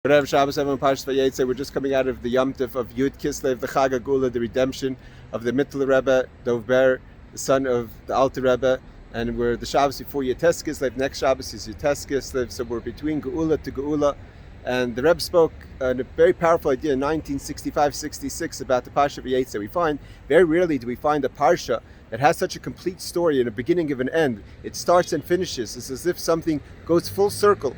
Whatever Shabbos, everyone, Parshas Vayetze. We're just coming out of the Yom Tov of Yud Kislev, the Chag HaGula, the redemption of the Mittler Rebbe, Dov Ber, the son of the Alter Rebbe, and we're the Shabbos before Yud Kislev. Next Shabbos is Yud Kislev, so we're between Geula to Geula. And the Rebbe spoke a very powerful idea in 1965-66 about the Parsha Vayetze. We find, very rarely do we find a Parsha that has such a complete story and a beginning of an end. It starts and finishes. It's as if something goes full circle.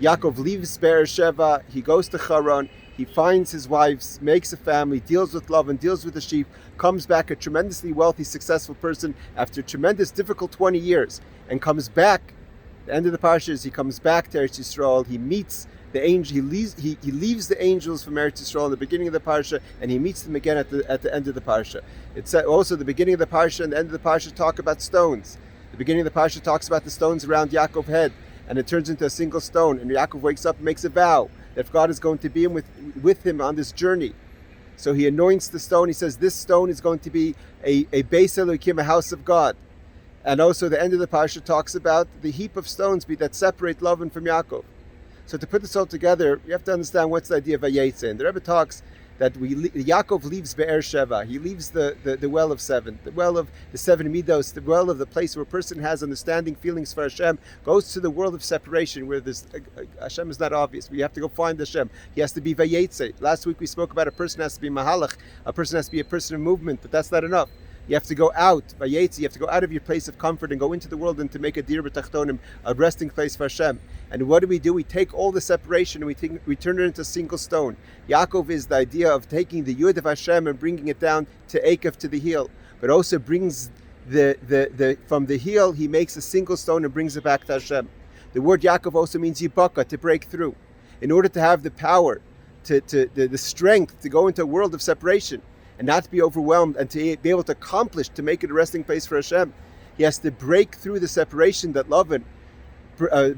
Yaakov leaves Beersheba, he goes to Haran, he finds his wives, makes a family, deals with love and deals with the sheep, comes back a tremendously wealthy, successful person after a tremendous, difficult 20 years, and comes back. The end of the Parshas, he comes back to Eretz Yisrael, he meets the angel, he leaves the angels from Eretz Yisrael in the beginning of the Parsha, and he meets them again at the end of the Parsha. It's also the beginning of the Parsha and the end of the Parsha talk about stones. The beginning of the Parsha talks about the stones around Yaakov's head, and it turns into a single stone, and Yaakov wakes up and makes a vow that if God is going to be with him on this journey. So he anoints the stone. He says this stone is going to be a Beis Elokim, a house of God. And also the end of the Parsha talks about the heap of stones that separate Lavan from Yaakov. So to put this all together, you have to understand what's the idea of Vayetze. And the Rebbe talks that Yaakov leaves Beersheba, he leaves the well of seven, the well of the seven midos, the well of the place where a person has understanding, feelings for Hashem, goes to the world of separation where Hashem is not obvious. We have to go find Hashem. He has to be Vayetze. Last week we spoke about a person has to be Mahalach, a person has to be a person of movement, but that's not enough. You have to go out, Vayetze, you have to go out of your place of comfort and go into the world and to make a dir b'tachtonim, a resting place for Hashem. And what do? We take all the separation and we turn it into a single stone. Yaakov is the idea of taking the Yud of Hashem and bringing it down to Ekev, to the heel, but also brings from the heel, he makes a single stone and brings it back to Hashem. The word Yaakov also means yibaka, to break through. In order to have the power, the strength to go into a world of separation, and not to be overwhelmed, and to be able to accomplish, to make it a resting place for Hashem, he has to break through the separation that Lavan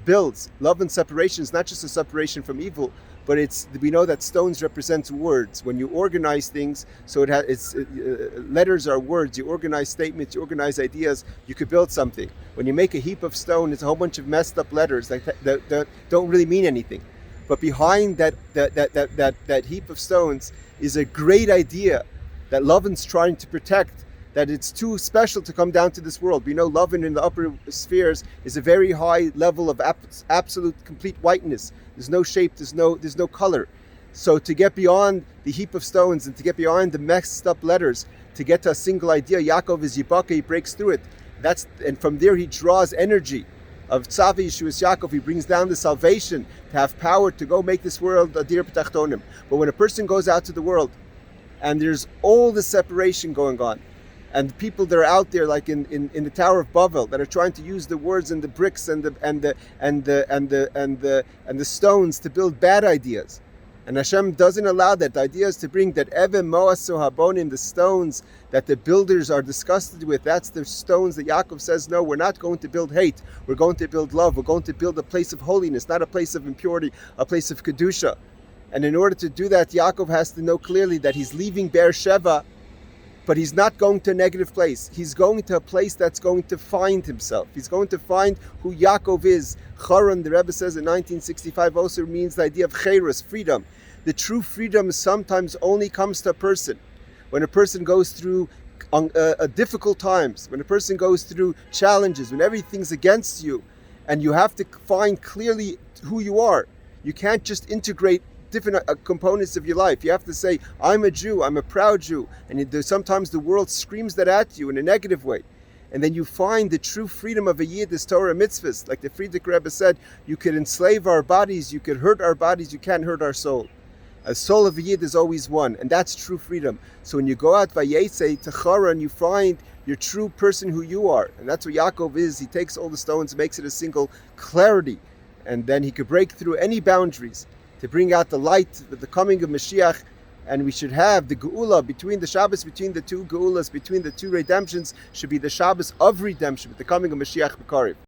builds. Lavan's separation is not just a separation from evil, but we know that stones represents words. When you organize things, so letters are words. You organize statements, you organize ideas, you could build something. When you make a heap of stone, it's a whole bunch of messed up letters that don't really mean anything. But behind that heap of stones is a great idea that Lavan's trying to protect, that it's too special to come down to this world. We know Lavan in the upper spheres is a very high level of absolute complete whiteness. There's no shape, there's no color. So to get beyond the heap of stones and to get beyond the messed up letters, to get to a single idea, Yaakov is Yibaka, he breaks through it. And from there he draws energy of Tzavi Yeshuas Yaakov. He brings down the salvation to have power to go make this world a dir b'tachtonim. But when a person goes out to the world, and there's all the separation going on, and people that are out there, like in the Tower of Babel, that are trying to use the words and the bricks and the stones to build bad ideas, and Hashem doesn't allow that. The idea is to bring that Even Moas Sohabonim, the stones that the builders are disgusted with. That's the stones that Yaakov says, no, we're not going to build hate. We're going to build love. We're going to build a place of holiness, not a place of impurity, a place of kedusha. And in order to do that, Yaakov has to know clearly that he's leaving Beersheba, but he's not going to a negative place. He's going to a place that's going to find himself. He's going to find who Yaakov is. Haran, the Rebbe says in 1965, also means the idea of chayros, freedom. The true freedom sometimes only comes to a person. When a person goes through difficult times, when a person goes through challenges, when everything's against you, and you have to find clearly who you are. You can't just integrate different components of your life. You have to say, I'm a Jew, I'm a proud Jew. And sometimes the world screams that at you in a negative way. And then you find the true freedom of a Yid is Torah mitzvahs. Like the Friedrich Rebbe said, you could enslave our bodies, you could hurt our bodies, you can't hurt our soul. A soul of a Yid is always one, and that's true freedom. So when you go out Vayetze to Haran, you find your true person who you are. And that's what Yaakov is. He takes all the stones, makes it a single clarity. And then he could break through any boundaries to bring out the light with the coming of Mashiach. And we should have the Geula between the Shabbos, between the two Geulas, between the two redemptions, should be the Shabbos of redemption with the coming of Mashiach B'Kariv.